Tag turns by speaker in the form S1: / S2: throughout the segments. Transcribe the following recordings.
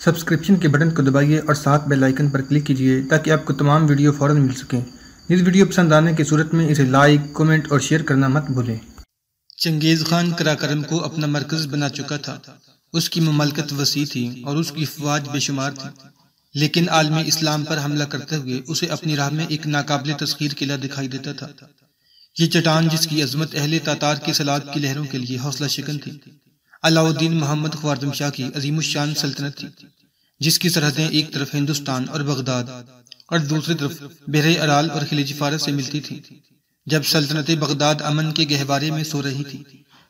S1: Subscription کے button کو دبائیے اور ساتھ بیل آئیکن پر کلک کیجیے تاکہ آپ کو تمام ویڈیو فوراً مل سکیں۔ اس ویڈیو پسند آنے کی صورت میں اسے لائک، کمنٹ اور شیئر کرنا مت بھولیں۔ چنگیز خان قراقرم کو اپنا مرکز بنا چکا تھا۔ اس کی مملکت وسیع تھی اور اس کی افواج بے شمار تھی، لیکن عالم اسلام پر حملہ کرتے ہوئے اسے اپنی راہ میں ایک ناقابل تسخیر قلعہ دکھائی دیتا تھا۔ یہ چٹان جس کی عظمت اہل تاتار کی سلاط کی لہروں کے لیے حوصلہ شکن تھی، علاء الدین محمد خوارزم شاہ کی عظیم الشان سلطنت تھی، جس کی سرحدیں ایک طرف ہندوستان اور بغداد اور دوسری طرف بحر ارال اور خلیج فارس سے ملتی تھی۔ جب سلطنت بغداد امن کے گہوارے میں سو رہی تھی،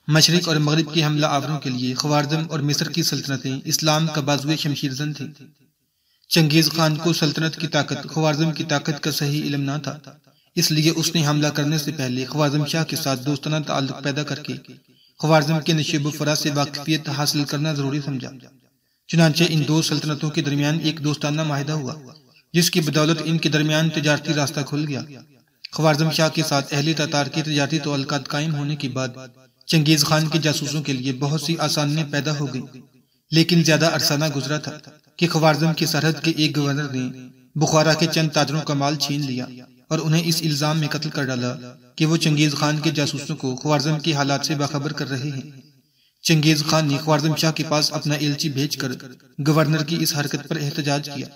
S1: مشرق اور مغرب کے حملہ آوروں کے لیے خوارزم اور مصر کی سلطنتیں اسلام کا بازوئے شمشیر زن تھیں۔ چنگیز خان کو سلطنت کی طاقت خوارزم کی طاقت کا صحیح علم نہ تھا، اس لیے اس نے حملہ کرنے سے پہلے خوارزم شاہ کے ساتھ دوستانہ تعلق پیدا کر کے خوارزم کے نشیب و فراء سے واقفیت حاصل کرنا ضروری سمجھا۔ چنانچہ ان دو سلطنتوں کے درمیان ایک دوستانہ معاہدہ ہوا، جس کی بدولت ان کے درمیان تجارتی راستہ کھل گیا۔ خوارزم شاہ کے ساتھ اہل تاتار کے تجارتی تعلقات قائم ہونے کے بعد چنگیز خان کے جاسوسوں کے لیے بہت سی آسانیاں پیدا ہو گئیں، لیکن زیادہ عرصہ نہ گزرا تھا کہ خوارزم کی سرحد کے ایک گورنر نے بخارا کے چند تاجروں کا مال چھین لیا اور انہیں اس الزام میں قتل کر ڈالا کہ وہ چنگیز خان کے جاسوسوں کو خوارزم کے حالات سے باخبر کر رہے ہیں۔ چنگیز خان نے خوارزم شاہ کے پاس اپنا ایلچی بھیج کر گورنر کی اس حرکت پر احتجاج کیا،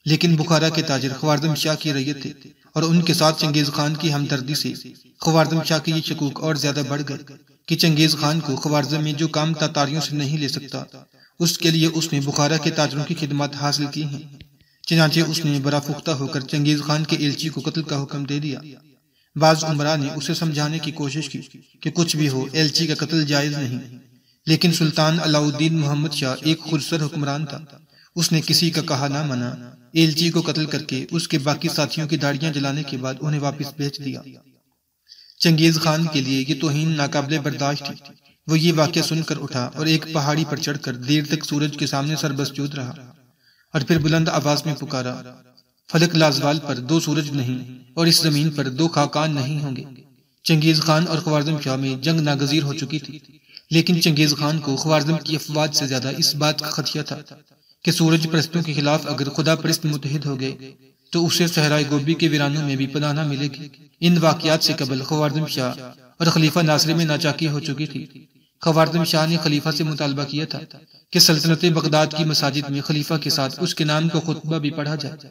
S1: لیکن بخارا کے تاجر خوارزم شاہ کی رعیت تھے اور ان کے ساتھ چنگیز خان کی ہمدردی سے خوارزم شاہ کے یہ شکوک اور زیادہ بڑھ گئے کہ چنگیز خان کو خوارزم میں جو کام تاتاریوں سے نہیں لے سکتا، اس کے لیے اس نے بخارا کے تاجروں کی خدمات حاصل کی ہیں۔ چنانچہ اس نے برا پختہ ہو کر چنگیز خان کے ایلچی کو قتل کا حکم دے دیا۔ بعض عمرا نے اسے سمجھانے کی کوشش کی کہ کچھ بھی ہو، ایلچی کا قتل جائز نہیں، لیکن سلطان علاء الدین محمد شاہ ایک خودسر حکمران تھا۔ اس نے کسی کا کہا نہ مانا، ایلچی کو قتل کر کے اس کے باقی ساتھیوں کی داڑیاں جلانے کے بعد انہیں واپس بھیج دیا۔ چنگیز خان کے لیے یہ توہین ناقابل برداشت تھی۔ وہ یہ واقعہ سن کر اٹھا اور ایک پہاڑی پر چڑھ کر دیر تک سورج کے سامنے سربسجود رہا اور پھر بلند آواز میں پکارا، فلک لازوال پر دو سورج نہیں اور اس زمین پر دو خاقان نہیں ہوں گے۔ چنگیز خان اور خوارزم شاہ میں جنگ ناگزیر ہو چکی تھی، لیکن چنگیز خان کو خوارزم کی افواج سے زیادہ اس بات کا خدشہ تھا کہ سورج پرستوں کے خلاف اگر خدا پرست متحد ہو گئے تو اسے صحرائے گوبی کے ویرانوں میں بھی پناہ نہ ملے گی۔ ان واقعات سے قبل خوارزم شاہ اور خلیفہ ناصر میں ناچاکی ہو چکی تھی۔ خوارزم شاہ نے خلیفہ سے مطالبہ کیا تھا کہ سلطنت بغداد کی مساجد میں خلیفہ کے ساتھ اس کے نام کا خطبہ بھی پڑھا جائے،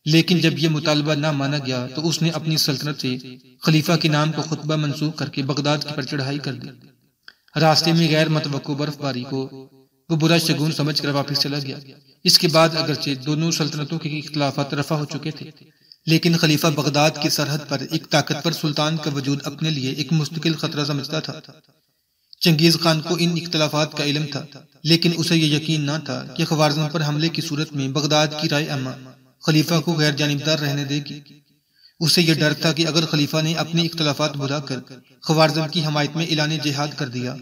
S1: لیکن جب یہ مطالبہ نہ مانا گیا تو اس نے اپنی سلطنت سے خلیفہ کے نام کا خطبہ منسوخ کر کے بغداد کی پر چڑھائی کر دی۔ راستے میں غیر متوقع برف باری کو وہ برا شگون سمجھ کر واپس چلا گیا۔ اس کے بعد اگرچہ دونوں سلطنتوں کے اختلافات رفع ہو چکے تھے، لیکن خلیفہ بغداد کی سرحد پر ایک طاقتور سلطان کا وجود اپنے لیے ایک مستقل خطرہ سمجھتا تھا۔ چنگیز خان کو ان اختلافات کا علم تھا، لیکن اسے یہ یقین نہ تھا کہ خوارزم پر حملے کی صورت میں بغداد کی رائے عامہ خلیفہ کو غیر جانبدار رہنے دے گی۔ اسے یہ ڈر تھا کہ اگر خلیفہ نے اپنے اختلافات بھلا کر خوارزم کی حمایت میں اعلان جہاد کر دیا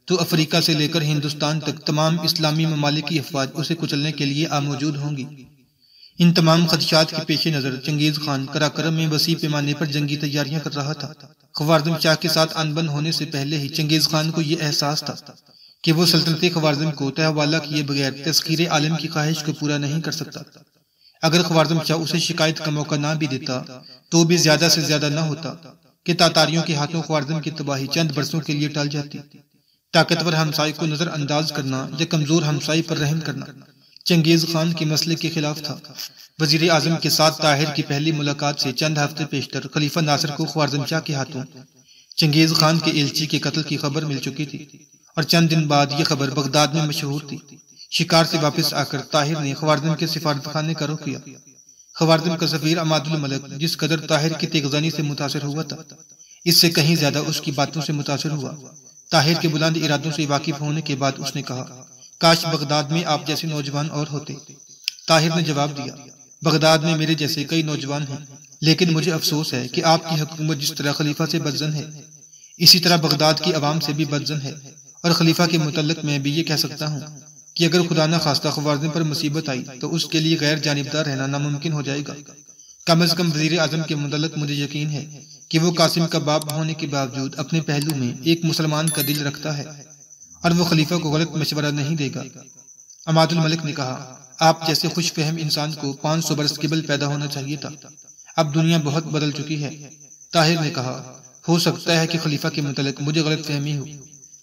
S1: تو افریقہ سے لے کر ہندوستان تک تمام اسلامی ممالک کی افواج اسے کچلنے کے لیے موجود ہوں گی۔ ان تمام خدشات کے پیش نظر چنگیز خان قراقرم میں وسیع پیمانے پر جنگی تیاریاں کر رہا تھا۔ خوارزم شاہ کے ساتھ انبن ہونے سے پہلے ہی چنگیز خان کو یہ احساس تھا کہ وہ سلطنت خوارزم کو تحوالہ کیے بغیر تسخیر عالم کی خواہش کو پورا نہیں کر سکتا۔ اگر خوارزم شاہ اسے شکایت کا موقع نہ بھی دیتا تو بھی زیادہ سے زیادہ نہ ہوتا کہ تاتاریوں کے ہاتھوں خوارزم کی تباہی چند برسوں کے لیے ٹل جاتی۔ طاقتور ہمسائے کو نظر انداز کرنا یا کمزور ہمسائے پر رحم کرنا چنگیز خان کے مسئلے کے خلاف تھا۔ وزیر اعظم کے ساتھ طاہر کی پہلی ملاقات سے چند ہفتے پیشتر خلیفہ ناصر کو خوارزم شاہ کے ہاتھوں چنگیز خان کے ایلچی کے قتل کی خبر مل چکی تھی اور چند دن بعد یہ خبر بغداد میں مشہور تھی۔ شکار سے واپس آ کر طاہر نے خوارزم کے سفارت خانے کا رخ کیا۔ خوارزم کا سفیر عماد الملک جس قدر طاہر کی تیغزانی سے متاثر ہوا تھا، اس سے کہیں زیادہ اس کی باتوں سے متاثر ہوا۔ طاہر کے بلند ارادوں سے واقف ہونے کے بعد اس نے کہا، کاش بغداد میں آپ جیسے نوجوان اور ہوتے۔ طاہر نے جواب دیا، بغداد میں میرے جیسے کئی نوجوان ہیں، لیکن مجھے افسوس ہے کہ آپ کی حکومت جس طرح خلیفہ سے بدظن ہے، اسی طرح بغداد کی عوام سے بھی بدظن ہے۔ اور خلیفہ کے متعلق میں بھی یہ کہہ سکتا ہوں کہ اگر خدا نہ خواستہ خوارزم پر مصیبت آئی تو اس کے لیے غیر جانبدار رہنا ناممکن ہو جائے گا۔ کم از کم وزیر اعظم کے متعلق مجھے یقین ہے کہ وہ قاسم کا باپ ہونے کے باوجود اپنے پہلو میں ایک مسلمان کا دل رکھتا ہے اور وہ خلیفہ کو غلط مشورہ نہیں دے گا۔ عماد الملک نے کہا آپ جیسے خوش فہم انسان کو 500 برس قبل پیدا ہونا چاہیے تھا، اب دنیا بہت بدل چکی ہے۔ طاہر نے کہا ہو سکتا ہے کہ خلیفہ کے متعلق مجھے غلط فہمی ہو،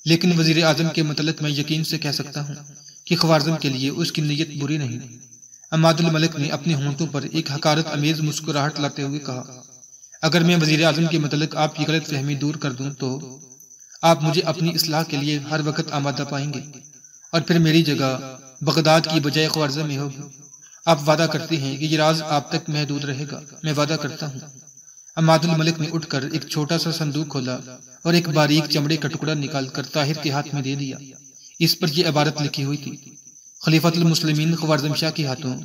S1: لیکن وزیر اعظم کے متعلق میں یقین سے کہہ سکتا ہوں کہ خوارزم کے لیے اس کی نیت بری نہیں۔ عماد الملک نے اپنے ہونٹوں پر ایک حقارت امیز مسکراہٹ لاتے ہوئے کہا اگر میں وزیر اعظم کے متعلق آپ کی غلط فہمی دور کر دوں تو آپ مجھے اپنی اصلاح کے لیے ہر وقت آمادہ پائیں گے، اور پھر میری جگہ بغداد کی بجائے خوارزم میں ہوگی۔ آپ وعدہ کرتے ہیں کہ یہ راز آپ تک محدود رہے گا؟ میں وعدہ کرتا ہوں۔ عماد الملک نے اٹھ کر ایک چھوٹا سا صندوق کھولا اور ایک باریک چمڑے کا ٹکڑا نکال کر طاہر کے ہاتھ میں دے دیا۔ اس پر یہ عبارت لکھی ہوئی تھی خلیفۃ المسلمین خوارزم شاہ کے ہاتھوں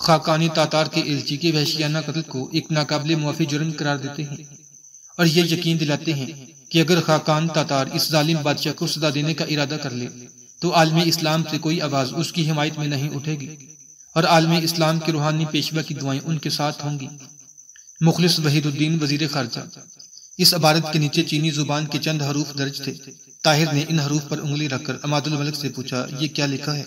S1: خاقانی تاتار کے ایلچی کے وحشیانہ قتل کو ایک ناقابل معافی جرم قرار دیتے ہیں، اور یہ یقین دلاتے ہیں کہ اگر خاقان تاتار اس ظالم بادشاہ کو سزا دینے کا ارادہ کر لے تو عالم اسلام سے کوئی آواز اس کی حمایت میں نہیں اٹھے گی، اور عالم اسلام کے روحانی پیشوا کی دعائیں ان کے ساتھ ہوں گی۔ مخلص وحید الدین وزیر خارجہ۔ اس عبارت کے نیچے چینی زبان کے چند حروف درج تھے۔ طاہر نے ان حروف پر انگلی رکھ کر عماد الملک سے پوچھا یہ کیا لکھا ہے؟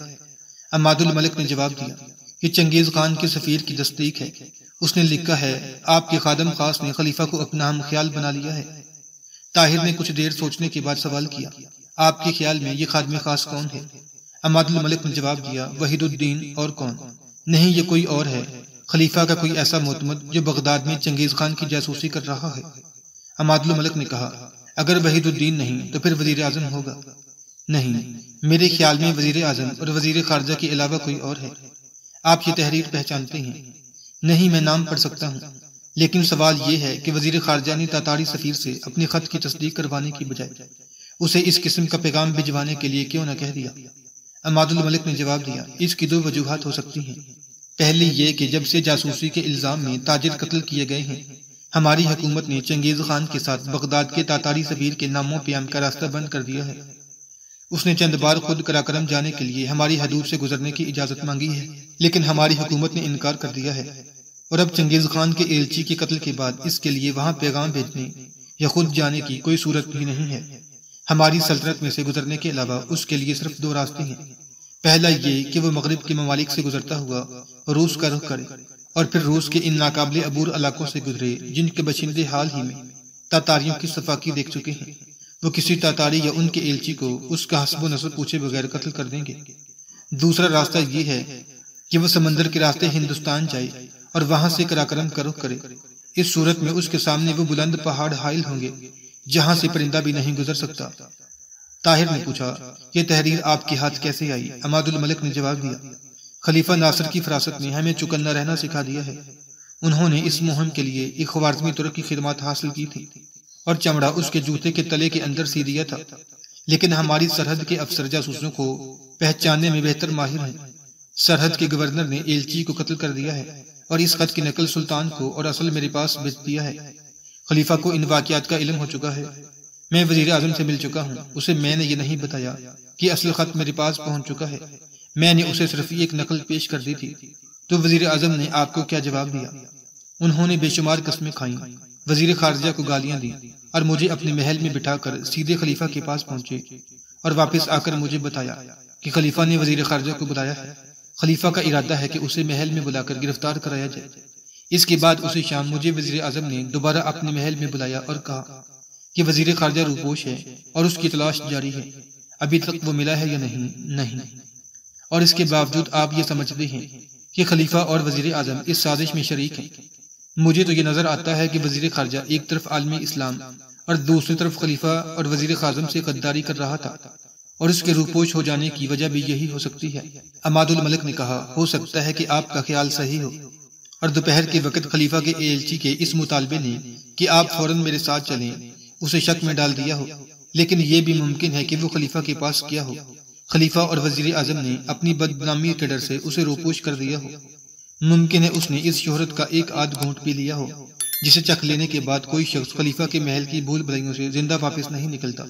S1: عماد الملک نے جواب دیا یہ چنگیز خان کے سفیر کی تصدیق ہے، اس نے لکھا ہے آپ کے خادم خاص نے خلیفہ کو اپنا ہم خیال بنا لیا ہے۔ طاہر نے کچھ دیر سوچنے کے بعد سوال کیا آپ کے خیال میں یہ خادم خاص کون ہے؟ عماد الملک نے جواب دیا وحید الدین، اور کون؟ نہیں یہ کوئی اور ہے، خلیفہ کا کوئی ایسا معتمد جو بغداد میں چنگیز خان کی جاسوسی کر رہا ہے۔ عماد الملک نے کہا اگر وحید الدین نہیں تو پھر وزیر اعظم ہوگا؟ نہیں، میرے خیال میں وزیر اعظم اور وزیر خارجہ کے علاوہ کوئی اور ہے۔ آپ یہ تحریر پہچانتے ہیں؟ نہیں، میں نام پڑھ سکتا ہوں، لیکن سوال یہ ہے کہ وزیر خارجہ نے تاتاری سفیر سے اپنے خط کی تصدیق کروانے کی بجائے اسے اس قسم کا پیغام بھجوانے کے لیے کیوں نہ کہہ دیا؟ عماد الملک نے جواب دیا اس کی 2 وجوہات ہو سکتی ہیں۔ پہلی یہ کہ جب سے جاسوسی کے الزام میں تاجر قتل کیے گئے ہیں، ہماری حکومت نے چنگیز خان کے ساتھ بغداد کے تاتاری سفیر کے ناموں پیام کا راستہ بند کر دیا ہے۔ اس نے چند بار خود قراقرم جانے کے لیے ہماری حدود سے گزرنے کی اجازت مانگی ہے، لیکن ہماری حکومت نے انکار کر دیا ہے، اور اب چنگیز خان کے ایلچی کے قتل کے بعد اس کے لیے وہاں پیغام بھیجنے یا خود جانے کی کوئی صورت بھی نہیں ہے۔ ہماری سلطنت میں سے گزرنے کے علاوہ اس کے لیے صرف 2 راستے ہیں۔ پہلا یہ کہ وہ مغرب کے ممالک سے گزرتا ہوا روس کا رخ کرے، اور پھر روس کے ان ناقابل عبور علاقوں سے گزرے جن کے باشندے حال ہی میں تاتاریوں کی صفاقی دیکھ چکے ہیں۔ وہ کسی تاتاری یا ان کے ایلچی کو اس کا حسب و نسب پوچھے بغیر قتل کر دیں گے۔ دوسرا راستہ یہ ہے کہ وہ سمندر کے راستے ہندوستان جائے اور وہاں سے قراقرم کا رخ کرے۔ اس صورت میں اس کے سامنے وہ بلند پہاڑ حائل ہوں گے جہاں سے پرندہ بھی نہیں گزر سکتا۔ طاہر نے پوچھا یہ تحریر آپ کے ہاتھ کیسے آئی؟ عماد الملک نے جواب دیا خلیفہ ناصر کی فراست نے ہمیں چکنا رہنا سکھا دیا ہے۔ انہوں نے اس مہم کے لیے ایک خوارزمی ترک کی خدمات حاصل کی تھی اور چمڑا اس کے جوتے کے تلے کے اندر سی دیا تھا، لیکن ہماری سرحد کے افسر جاسوسوں کو پہچاننے میں بہتر ماہر ہیں۔ سرحد کے گورنر نے ایلچی کو قتل کر دیا ہے اور اس خط کی نقل سلطان کو اور اصل میرے پاس بھیج دیا ہے۔ خلیفہ کو ان واقعات کا علم ہو چکا ہے۔ میں وزیر اعظم سے مل چکا ہوں، اسے میں نے یہ نہیں بتایا کہ اصل خط میرے پاس پہنچ چکا ہے، میں نے اسے صرف ایک نقل پیش کر دی تھی۔ تو وزیر اعظم نے آپ کو کیا جواب دیا؟ انہوں نے بے شمار قسمیں کھائیں، وزیر خارجہ کو گالیاں دیں اور مجھے اپنے محل میں بٹھا کر سیدھے خلیفہ کے پاس پہنچے اور واپس آ کر مجھے بتایا کہ خلیفہ نے وزیر خارجہ کو بلایا ہے۔ خلیفہ کا ارادہ ہے کہ اسے محل میں بلا کر گرفتار کرایا جائے۔ اس کے بعد اسی شام مجھے وزیر اعظم نے دوبارہ اپنے محل میں بلایا اور کہا کہ وزیر خارجہ روپوش ہے اور اس کی تلاش جاری ہے، ابھی تک وہ ملا ہے یا نہیں، اور اس کے باوجود آپ یہ سمجھتے ہیں کہ خلیفہ اور وزیر اعظم اس سازش میں شریک ہیں۔ مجھے تو یہ نظر آتا ہے کہ وزیر خارجہ ایک طرف عالمی اسلام اور دوسری طرف خلیفہ اور وزیر خازم سے غداری کر رہا تھا، اور اس کے روپوش ہو جانے کی وجہ بھی یہی ہو سکتی ہے۔ عماد الملک نے کہا ہو سکتا ہے کہ آپ کا خیال صحیح ہو، اور دوپہر کے وقت خلیفہ کے ایلچی کے اس مطالبے نے کہ آپ فوراً میرے ساتھ چلیں اسے شک میں ڈال دیا ہو، لیکن یہ بھی ممکن ہے کہ وہ خلیفہ کے پاس کیا ہو۔ خلیفہ اور وزیر اعظم نے اپنی بدنامی کے ڈر سے اسے روپوش کر دیا ہو۔ ممکن ہے اس نے اس شہرت کا ایک آدھ گھونٹ پی لیا ہو جسے چکھ لینے کے بعد کوئی شخص خلیفہ کے محل کی بھول بھلائیوں سے زندہ واپس نہیں نکلتا۔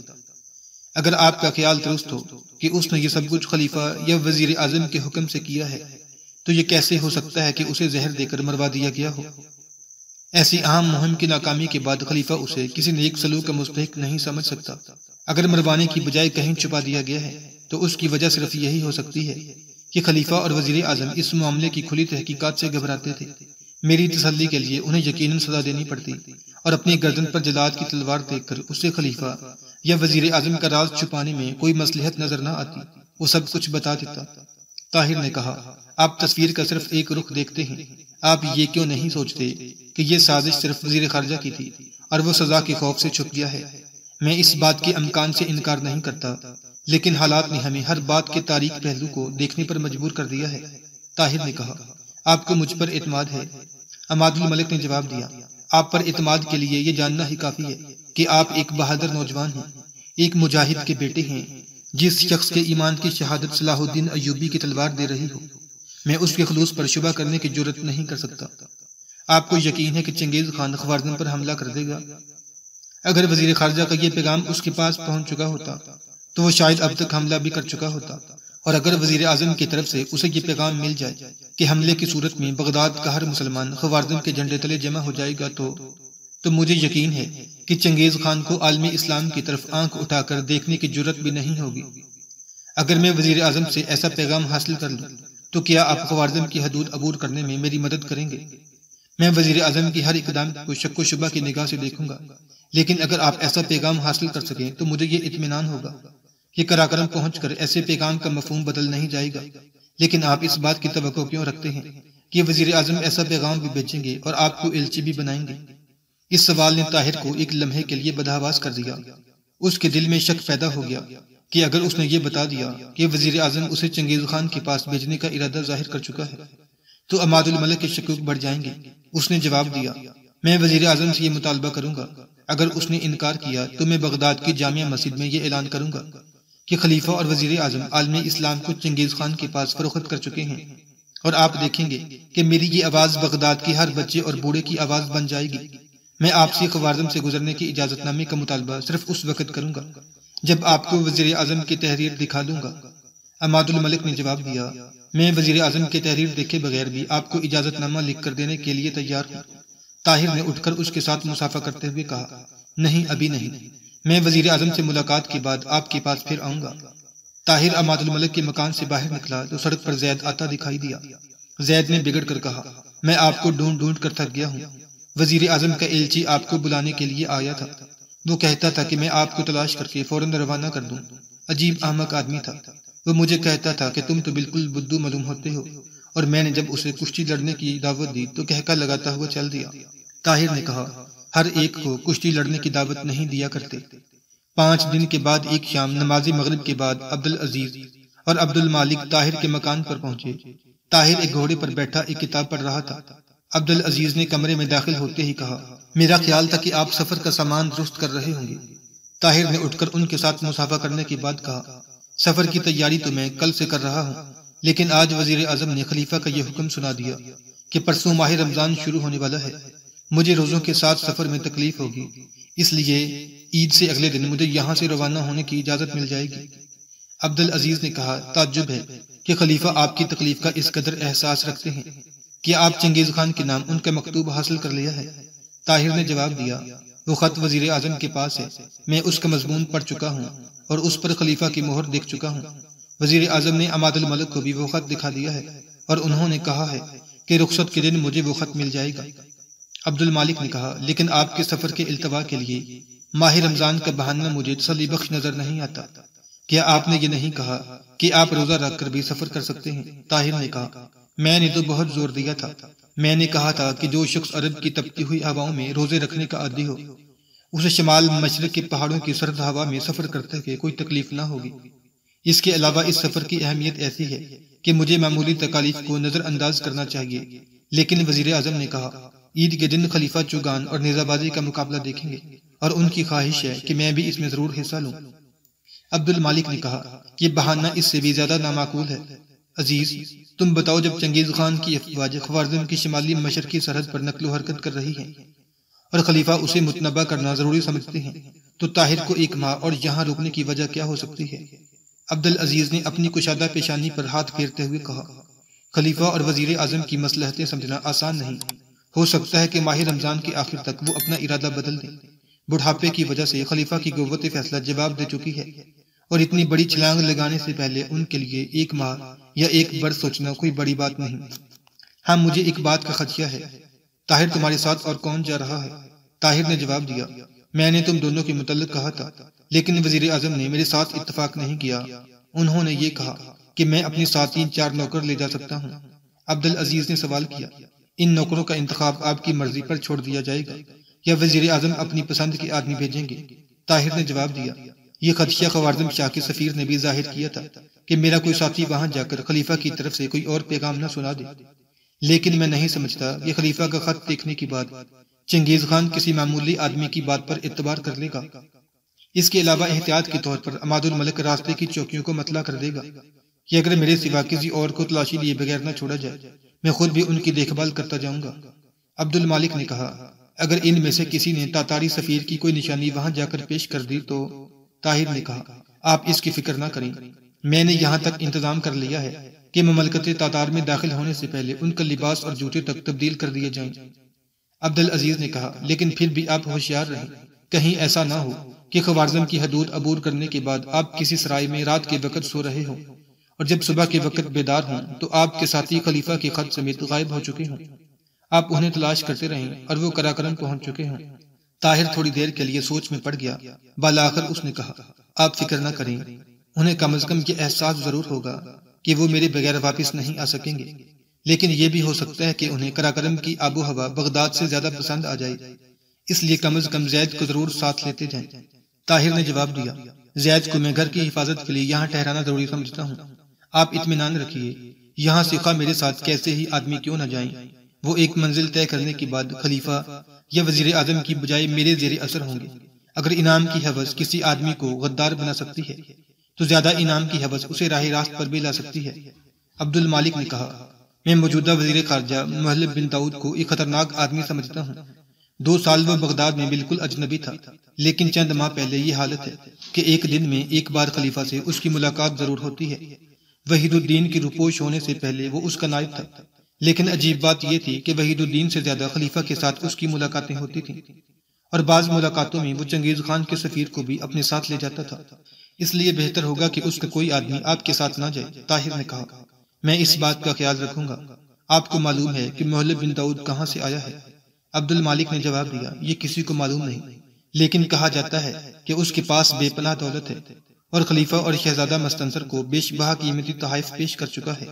S1: اگر آپ کا خیال درست ہو کہ اس نے یہ سب کچھ خلیفہ یا وزیر اعظم کے حکم سے کیا ہے، تو یہ کیسے ہو سکتا ہے کہ اسے زہر دے کر مروا دیا گیا ہو؟ ایسی اہم مہم کی ناکامی کے بعد خلیفہ اسے کسی نیک سلوک کا مستحق نہیں سمجھ سکتا۔ اگر مروانے کی بجائے کہیں چھپا دیا گیا ہے تو اس کی وجہ صرف یہی ہو سکتی ہے کہ خلیفہ اور وزیر اعظم اس معاملے کی کھلی تحقیقات سے گھبراتے تھے۔ میری تسلی کے لیے انہیں یقیناً سزا دینی پڑتی اور اپنی گردن پر جلاد کی تلوار دیکھ کر اسے خلیفہ یا وزیر اعظم کا راز چھپانے میں کوئی مصلحت نظر نہ آتی، وہ سب کچھ بتا دیتا۔ طاہر نے کہا، آپ تصویر کا صرف ایک رخ دیکھتے ہیں، آپ یہ کیوں نہیں سوچتے کہ یہ سازش صرف وزیر خارجہ کی تھی اور وہ سزا کے خوف سے چھپ گیا ہے؟ میں اس بات کے امکان سے انکار نہیں کرتا، لیکن حالات نے ہمیں ہر بات کے تاریک پہلو کو دیکھنے پر مجبور کر دیا ہے۔ طاہر نے کہا، آپ کو مجھ پر اعتماد ہے؟ عماد الملک نے جواب دیا، آپ پر اعتماد کے لیے یہ جاننا ہی کافی ہے کہ آپ ایک بہادر نوجوان ہیں، ایک مجاہد کے بیٹے ہیں جس شخص کے ایمان کی شہادت صلاح الدین ایوبی کی تلوار دے رہی ہو۔ میں اس کے خلوص پر شبہ کرنے کی جرات نہیں کر سکتا۔ آپ کو یقین ہے کہ چنگیز خان خوارزم پر حملہ کر دے گا؟ اگر وزیر خارجہ کا یہ پیغام اس کے پاس پہنچ چکا ہوتا تو وہ شاید اب تک حملہ بھی کر چکا ہوتا، اور اگر وزیر اعظم کی طرف سے اسے یہ پیغام مل جائے کہ حملے کی صورت میں بغداد کا ہر مسلمان خوارزم کے جھنڈے تلے جمع ہو جائے گا تو مجھے یقین ہے کہ چنگیز خان کو عالم اسلام کی طرف آنکھ اٹھا کر دیکھنے کی جرات بھی نہیں ہوگی۔ اگر میں وزیر اعظم سے ایسا پیغام حاصل کر لوں تو کیا آپ خوارزم کی حدود عبور کرنے میں میری مدد کریں گے؟ میں وزیر اعظم کی ہر اقدام کو شک و شبہ کی نگاہ سے دیکھوں گا، لیکن اگر آپ ایسا پیغام حاصل کر سکیں تو مجھے یہ اطمینان ہوگا کہ قراقرم پہنچ کر ایسے پیغام کا مفہوم بدل نہیں جائے گا۔ لیکن آپ اس بات کی توقع کیوں رکھتے ہیں کہ وزیر اعظم ایسا پیغام بھی بھیجیں گے اور آپ کو ایلچی بھی بنائیں گے؟ اس سوال نے طاہر کو ایک لمحے کے لیے بدحواس کر دیا۔ اس کے دل میں شک پیدا ہو گیا کہ اگر اس نے یہ بتا دیا کہ وزیر اعظم اسے چنگیز خان کے پاس بھیجنے کا ارادہ ظاہر کر چکا ہے تو عماد الملک کے شکوک بڑھ جائیں گے۔ اس نے جواب دیا، میں وزیر اعظم سے یہ مطالبہ کروں گا، اگر اس نے انکار کیا تو میں بغداد کی جامع مسجد میں یہ اعلان کروں گا کہ خلیفہ اور وزیر اعظم عالم اسلام کو چنگیز خان کے پاس فروخت کر چکے ہیں، اور آپ دیکھیں گے کہ میری یہ آواز بغداد کی ہر بچے اور بوڑھے کی آواز بن جائے گی۔ میں آپ سے خوارزم سے گزرنے کی اجازت نامے کا مطالبہ صرف اس وقت کروں گا جب آپ کو وزیر اعظم کی تحریر دکھا دوں گا۔ عماد الملک نے جواب دیا، میں وزیر اعظم کی تحریر دیکھے بغیر بھی آپ کو اجازت نامہ لکھ کر دینے کے لیے تیار ہوں۔ طاہر نے اٹھ کر اس کے ساتھ مسافہ کرتے ہوئے کہا، نہیں ابھی نہیں، میں وزیر اعظم سے ملاقات کے بعد آپ کے پاس پھر آؤں گا۔ طاہر عماد الملک کے مکان سے باہر نکلا تو سڑک پر زید آتا دکھائی دیا۔ زید نے بگڑ کر کہا، میں آپ کو ڈھونڈ ڈھونڈ کر تھک گیا ہوں، وزیر اعظم کا ایلچی آپ کو بلانے کے لیے آیا تھا، وہ کہتا تھا کہ میں آپ کو تلاش کر کے فوراً روانہ کر دوں۔ عجیب احمق آدمی تھا، وہ مجھے کہتا تھا کہ تم تو بالکل بدو معلوم ہوتے ہو، اور میں نے جب اسے کشتی لڑنے کی دعوت دی تو کہکا لگاتا ہوا چل دیا۔ طاہر نے کہا، ہر ایک کو کشتی لڑنے کی دعوت نہیں دیا کرتے۔ 5 دن کے بعد ایک شام نماز مغرب کے بعد عبدالعزیز اور عبد المالک طاہر کے مکان پر پہنچے۔ طاہر ایک گھوڑے پر بیٹھا ایک کتاب پڑھ رہا تھا۔ عبدالعزیز نے کمرے میں داخل ہوتے ہی کہا، میرا خیال تھا کہ آپ سفر کا سامان درست کر رہے ہوں گے۔ طاہر نے اٹھ کر ان کے ساتھ مسافہ کرنے کے بعد کہا، سفر کی تیاری تو میں کل سے کر رہا ہوں، لیکن آج وزیر اعظم نے خلیفہ کا یہ حکم سنا دیا کہ پرسوں ماہ رمضان شروع ہونے والا ہے، مجھے روزوں کے ساتھ سفر میں تکلیف ہوگی، اس لیے عید سے اگلے دن مجھے یہاں سے روانہ ہونے کی اجازت مل جائے گی۔ عبدالعزیز نے کہا، تعجب ہے کہ خلیفہ آپ کی تکلیف کا اس قدر احساس رکھتے ہیں، کیا آپ چنگیز خان کے نام ان کا مکتوب حاصل کر لیا ہے؟ طاہر نے جواب دیا، وہ خط وزیر اعظم کے پاس ہے، میں اس کا مضمون پڑھ چکا ہوں اور اس پر خلیفہ کی مہر دیکھ چکا ہوں۔ وزیر اعظم نے عماد الملک کو بھی وہ خط دکھا دیا ہے اور انہوں نے کہا ہے کہ رخصت کے دن مجھے وہ خط مل جائے گا۔ عبد المالک نے کہا، لیکن آپ کے سفر کے التوا کے لیے ماہ رمضان کا بہانہ مجھے تسلی بخش نظر نہیں آتا، کیا آپ نے یہ نہیں کہا کہ آپ روزہ رکھ کر بھی سفر کر سکتے ہیں؟ طاہر نے کہا، میں نے تو بہت زور دیا تھا، میں نے کہا تھا کہ جو شخص عرب کی تپتی ہوئی ہواؤں میں روزے رکھنے کا عادی ہو اسے شمال مشرق کے پہاڑوں کی سرد ہوا میں سفر کرتے ہوئے کوئی تکلیف نہ ہوگی۔ اس کے علاوہ اس سفر کی اہمیت ایسی ہے کہ مجھے معمولی تکالیف کو نظر انداز کرنا چاہیے۔ لیکن وزیر اعظم نے کہا، عید کے دن خلیفہ چوگان اور نیزہ بازی کا مقابلہ دیکھیں گے اور ان کی خواہش ہے کہ میں بھی اس میں ضرور حصہ لوں۔ عبد المالک نے کہا، یہ بہانہ اس سے بھی زیادہ نامعقول ہے۔ عزیز، تم بتاؤ، جب چنگیز خان کی افواج خوارزم کی شمالی مشرقی سرحد پر نقل و حرکت کر رہی ہیں اور خلیفہ اسے متنبع کرنا ضروری سمجھتے ہیں تو طاہر کو 1 ماہ اور یہاں رکنے کی وجہ کیا ہو سکتی ہے؟ عبدالعزیز نے اپنی کشادہ پیشانی پر ہاتھ پھیرتے ہوئے کہا، خلیفہ اور وزیر اعظم کی مصلحتیں سمجھنا آسان نہیں، ہو سکتا ہے کہ ماہ رمضان کے آخر تک وہ اپنا ارادہ بدل دیں۔ بڑھاپے کی وجہ سے خلیفہ کی قوت فیصلہ جواب دے چکی ہے اور اتنی بڑی چھلانگ لگانے سے پہلے ان کے لیے 1 ماہ یا 1 برس سوچنا کوئی بڑی بات نہیں۔ ہاں مجھے ایک بات کا خدشہ ہے، طاہر تمہارے ساتھ اور کون جا رہا ہے؟ طاہر نے جواب دیا، میں نے تم دونوں کے متعلق کہا تھا، لیکن وزیر اعظم نے میرے ساتھ اتفاق نہیں کیا۔ انہوں نے یہ کہا کہ میں اپنے ساتھ 3-4 نوکر لے جا سکتا ہوں۔ عبدالعزیز نے سوال کیا، ان نوکروں کا انتخاب آپ کی مرضی پر چھوڑ دیا جائے گا یا وزیر اعظم اپنی پسند کے آدمی بھیجیں گے؟ طاہر نے جواب دیا، یہ خدشہ خوارزم شاہ کے سفیر نے بھی ظاہر کیا تھا کہ میرا کوئی ساتھی وہاں جا کر خلیفہ کی طرف سے کوئی اور پیغام نہ سنا دے، لیکن میں نہیں سمجھتا کہ خلیفہ کا خط دیکھنے کے بعد چنگیز خان کسی معمولی آدمی کی بات پر اعتبار کر لے گا۔ اس کے علاوہ احتیاط کے طور پر عماد الملک راستے کی چوکیوں کو مطلع کر دے گا کہ اگر میرے سوا کسی اور کو تلاشی لیے بغیر نہ چھوڑا جائے، میں خود بھی ان کی دیکھ بھال کرتا جاؤں گا۔ عبد المالک نے کہا، اگر ان میں سے کسی نے تاتاری سفیر کی کوئی نشانی وہاں جا کر پیش کر دی تو؟ طاہر نے کہا، آپ اس کی فکر نہ کریں، میں نے یہاں تک انتظام کر لیا ہے کہ مملکت تاتار میں داخل ہونے سے پہلے ان کا لباس اور جوتے تک تبدیل کر دیے جائیں۔ عبدالعزیز نے کہا، لیکن پھر بھی آپ ہوشیار رہیں، کہیں ایسا نہ ہو کہ خوارزم کی حدود عبور کرنے کے بعد آپ کسی سرائے میں رات کے وقت سو رہے ہوں اور جب صبح کے وقت بیدار ہوں تو آپ کے ساتھی خلیفہ کے خط سمیت غائب ہو چکے ہوں۔ آپ انہیں تلاش کرتے رہیں اور وہ قراقرم پہنچ چکے ہوں۔ طاہر تھوڑی دیر کے لیے سوچ میں پڑ گیا، بالآخر اس نے کہا، آپ فکر نہ کریں، انہیں کم از کم یہ احساس ضرور ہوگا کہ وہ میرے بغیر واپس نہیں آ سکیں گے، لیکن یہ بھی ہو سکتا ہے کہ انہیں قراقرم کی آب و ہوا بغداد سے زیادہ پسند آ جائے، اس لیے کم از کم زید کو ضرور ساتھ لیتے جائیں۔ طاہر نے جواب دیا، زید کو میں گھر کی حفاظت کے لیے یہاں ٹھہرانا ضروری سمجھتا ہوں، آپ اطمینان رکھیے، یہاں سے خواہ میرے ساتھ کیسے ہی آدمی کیوں نہ جائیں، وہ ایک منزل طے کرنے کے بعد خلیفہ یا وزیر اعظم کی بجائے میرے زیر اثر ہوں گے۔ اگر انعام کی ہوس کسی آدمی کو غدار بنا سکتی ہے تو زیادہ انعام کی ہوس اسے راہ راست پر بھی لا سکتی ہے۔ عبد المالک نے کہا، میں موجودہ وزیر خارجہ محلب بن داؤد کو ایک خطرناک آدمی سمجھتا ہوں۔ 2 سال وہ بغداد میں بالکل اجنبی تھا، لیکن چند ماہ پہلے یہ حالت ہے کہ ایک دن میں ایک بار خلیفہ سے اس کی ملاقات ضرور ہوتی ہے۔ وحید الدین کی روپوش ہونے سے پہلے وہ اس کا نائب تھا، لیکن عجیب بات یہ تھی کہ وحید الدین سے زیادہ خلیفہ کے ساتھ اس کی ملاقاتیں ہوتی تھیں، اور بعض ملاقاتوں میں وہ چنگیز خان کے سفیر کو بھی اپنے ساتھ لے جاتا تھا، اس لیے بہتر ہوگا کہ اس کا کوئی آدمی آپ کے ساتھ نہ جائے۔ طاہر نے کہا، میں اس بات کا خیال رکھوں گا۔ آپ کو معلوم ہے کہ محلب بن داؤد کہاں سے آیا ہے؟ عبد المالک نے جواب دیا، یہ کسی کو معلوم نہیں، لیکن کہا جاتا ہے کہ اس کے پاس بے پناہ دولت ہے اور خلیفہ اور شہزادہ مستنصر کو بے شبہ قیمتی تحائف پیش کر چکا ہے۔